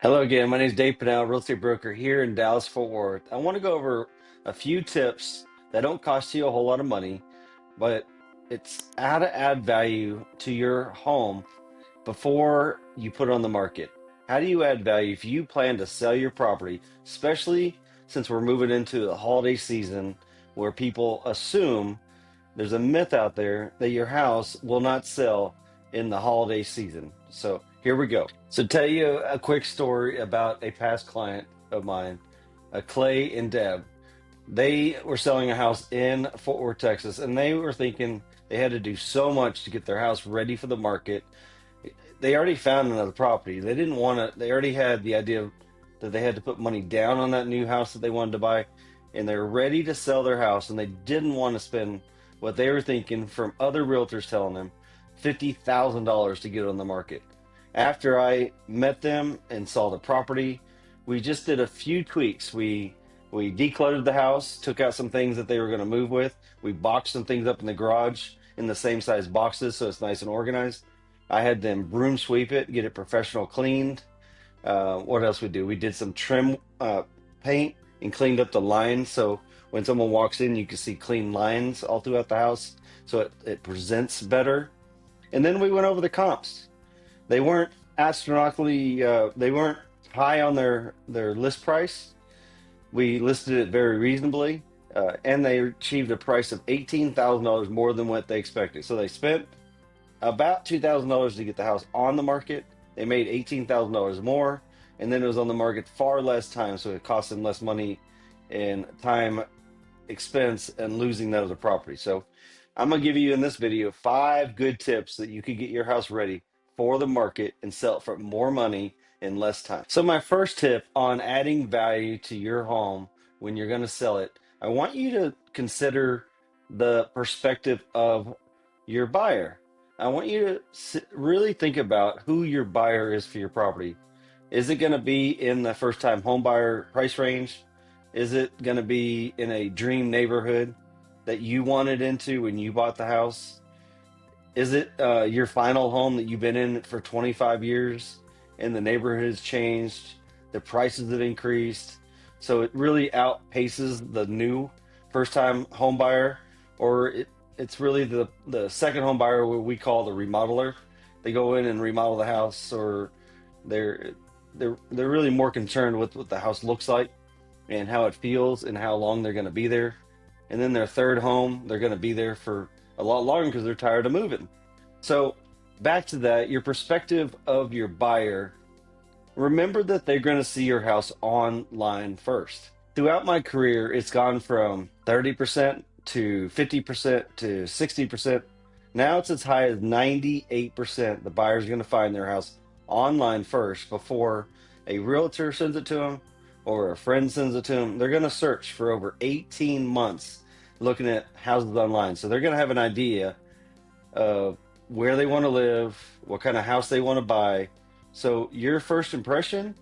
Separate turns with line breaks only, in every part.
Hello again. My name is Dave Pannell, real estate broker here in Dallas, Fort Worth. I want to go over a few tips that don't cost you a whole lot of money, but it's how to add value to your home before you put it on the market. How do you add value if you plan to sell your property, especially since we're moving into the holiday season where people assume there's a myth out there that your house will not sell in the holiday season. So here we go. So tell you a quick story about a past client of mine, Clay and Deb. They were selling a house in Fort Worth, Texas, and they were thinking they had to do so much to get their house ready for the market. They already found another property. They didn't want to, they already had the idea that they had to put money down on that new house that they wanted to buy, and they're ready to sell their house, and they didn't want to spend what they were thinking from other realtors telling them $50,000 to get it on the market. After I met them and saw the property, we just did a few tweaks. We decluttered the house, took out some things that they were going to move with. We boxed some things up in the garage in the same size boxes so it's nice and organized. I had them broom sweep it, get it professional cleaned. What else we do? We did some trim paint and cleaned up the lines so when someone walks in, you can see clean lines all throughout the house so it presents better. And then we went over the comps. They weren't astronomically, they weren't high on their list price. We listed it very reasonably, and they achieved a price of $18,000 more than what they expected. So they spent about $2,000 to get the house on the market. They made $18,000 more, and then it was on the market far less time, so it cost them less money and time, expense, and losing that other property. So I'm gonna give you in this video 5 good tips that you could get your house ready for the market and sell it for more money in less time. So my first tip on adding value to your home when you're going to sell it, I want you to consider the perspective of your buyer. I want you to really think about who your buyer is for your property. Is it going to be in the first time home buyer price range? Is it going to be in a dream neighborhood that you wanted into when you bought the house? Is it your final home that you've been in for 25 years and the neighborhood has changed, the prices have increased, so it really outpaces the new first-time home buyer, or it's really the second home buyer, what we call the remodeler. They go in and remodel the house, or they're they're really more concerned with what the house looks like and how it feels and how long they're going to be there. And then their third home, they're going to be there for a lot longer because they're tired of moving. So back to that, your perspective of your buyer, remember that they're going to see your house online first. Throughout my career, it's gone from 30% to 50% to 60%. Now it's as high as 98%. The buyer's going to find their house online first before a realtor sends it to them or a friend sends it to them. They're going to search for over 18 months looking at houses online. So they're going to have an idea of where they want to live, what kind of house they want to buy. So your first impression,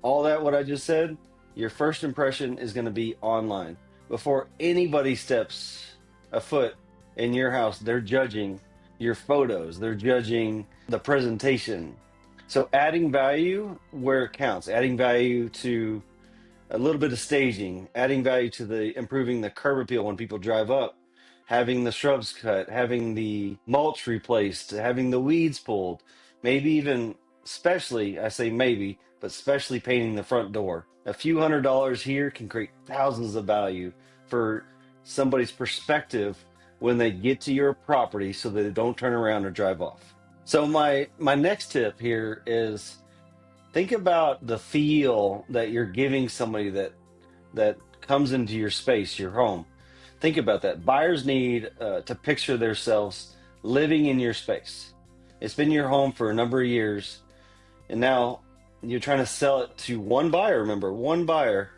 all that what I just said, your first impression is going to be online. Before anybody steps a foot in your house, they're judging your photos, they're judging the presentation. So adding value where it counts, adding value to a little bit of staging, adding value to the improving the curb appeal when people drive up, having the shrubs cut, having the mulch replaced, having the weeds pulled, maybe even, especially, I say maybe, but especially painting the front door. A few $100s here can create thousands of value for somebody's perspective when they get to your property so that they don't turn around or drive off. So my next tip here is think about the feel that you're giving somebody that comes into your space, your home. Think about that. Buyers need to picture themselves living in your space. It's been your home for a number of years, and now you're trying to sell it to one buyer. Remember, one buyer,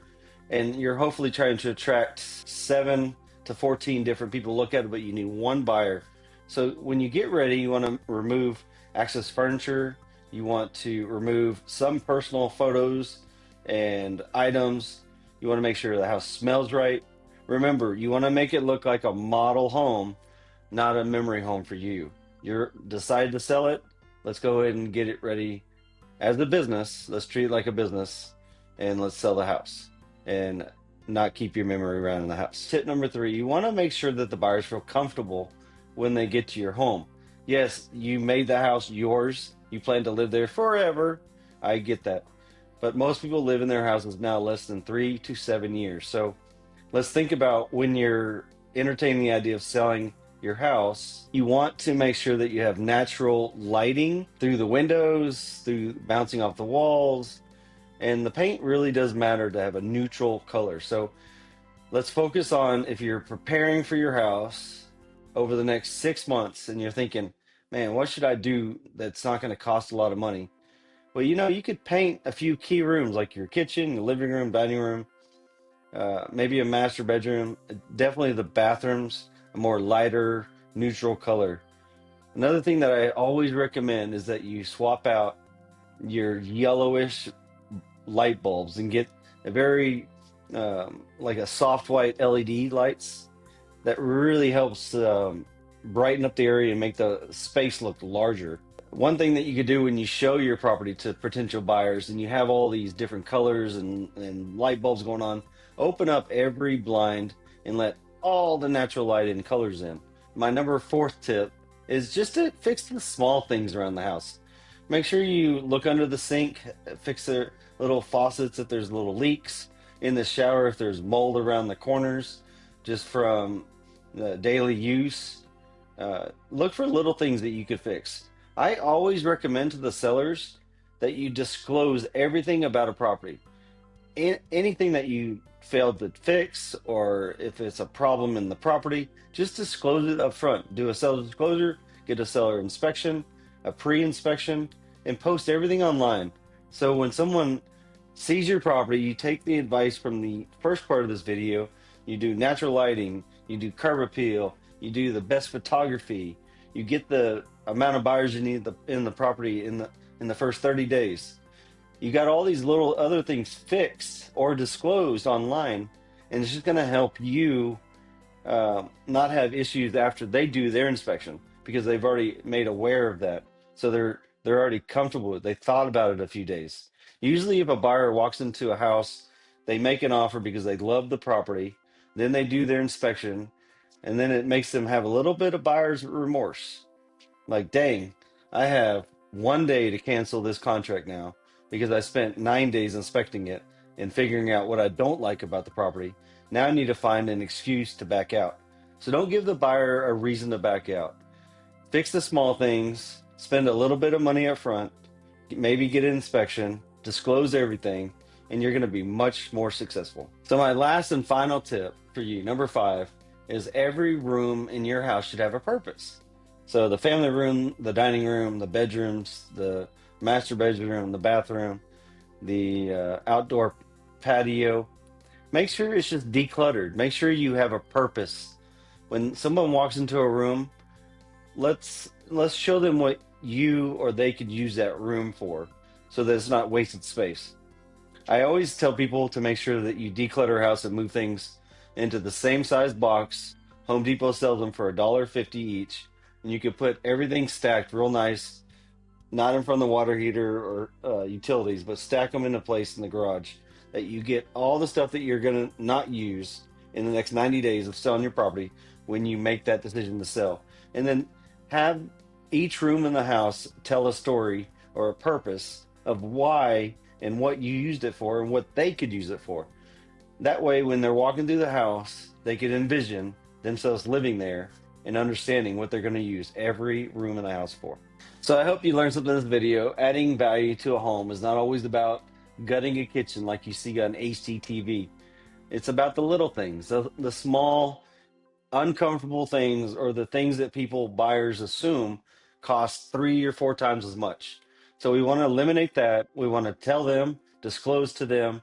and you're hopefully trying to attract 7 to 14 different people to look at it, but you need one buyer. So when you get ready, you want to remove access furniture. You want to remove some personal photos and items. You want to make sure the house smells right. Remember, you want to make it look like a model home, not a memory home for you. You're decided to sell it. Let's go ahead and get it ready as a business, let's treat it like a business and let's sell the house and not keep your memory around in the house. Tip number 3, you want to make sure that the buyers feel comfortable when they get to your home. Yes, you made the house yours. You plan to live there forever. I get that. But most people live in their houses now less than 3 to 7 years. So let's think about when you're entertaining the idea of selling your house, you want to make sure that you have natural lighting through the windows, through bouncing off the walls, and the paint really does matter to have a neutral color. So let's focus on, if you're preparing for your house over the next 6 months and you're thinking, man, what should I do that's not going to cost a lot of money? Well, you could paint a few key rooms like your kitchen, your living room, dining room, maybe a master bedroom. Definitely the bathrooms, a more lighter, neutral color. Another thing that I always recommend is that you swap out your yellowish light bulbs and get a very like a soft white LED lights that really helps brighten up the area and make the space look larger. One thing that you could do when you show your property to potential buyers and you have all these different colors and light bulbs going on, open up every blind and let all the natural light and colors in. My number 4th tip is just to fix the small things around the house. Make sure you look under the sink, fix the little faucets if there's little leaks, in the shower if there's mold around the corners just from daily use. Look for little things that you could fix. I always recommend to the sellers that you disclose everything about a property. Anything that you failed to fix, or if it's a problem in the property, just disclose it up front. Do a seller disclosure, get a seller inspection, a pre-inspection, and post everything online. So when someone sees your property, you take the advice from the first part of this video, you do natural lighting, you do curb appeal, you do the best photography, you get the amount of buyers you need in the property in the first 30 days. You got all these little other things fixed or disclosed online, and it's just going to help you not have issues after they do their inspection, because they've already made aware of that. So they're already comfortable with it. They thought about it a few days. Usually if a buyer walks into a house, they make an offer because they love the property, then they do their inspection, and then it makes them have a little bit of buyer's remorse. Like, dang, I have 1 day to cancel this contract now because I spent 9 days inspecting it and figuring out what I don't like about the property. Now I need to find an excuse to back out. So don't give the buyer a reason to back out. Fix the small things, spend a little bit of money up front, maybe get an inspection, disclose everything, and you're going to be much more successful. So my last and final tip for you, number 5, is every room in your house should have a purpose. So the family room, the dining room, the bedrooms, the master bedroom, the bathroom, the outdoor patio, make sure it's just decluttered. Make sure you have a purpose. When someone walks into a room, let's show them what you or they could use that room for, so that it's not wasted space. I always tell people to make sure that you declutter a house and move things into the same size box. Home Depot sells them for $1.50 each, and you can put everything stacked real nice, not in front of the water heater or utilities, but stack them into place in the garage, that you get all the stuff that you're going to not use in the next 90 days of selling your property when you make that decision to sell. And then have each room in the house tell a story or a purpose of why and what you used it for and what they could use it for. That way, when they're walking through the house, they could envision themselves living there and understanding what they're going to use every room in the house for. So I hope you learned something in this video. Adding value to a home is not always about gutting a kitchen like you see on HGTV. It's about the little things, the small, uncomfortable things, or the things that buyers assume cost 3 or 4 times as much. So we want to eliminate that. We want to tell them, disclose to them.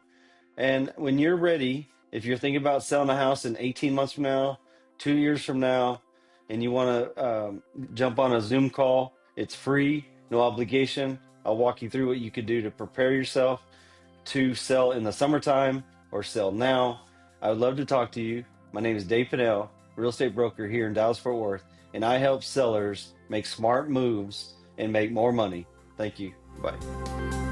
And when you're ready, if you're thinking about selling a house in 18 months from now, 2 years from now, and you want to jump on a Zoom call, it's free, no obligation. I'll walk you through what you could do to prepare yourself to sell in the summertime or sell now. I would love to talk to you. My name is Dave Pannell, real estate broker here in Dallas-Fort Worth, and I help sellers make smart moves and make more money. Thank you. Bye.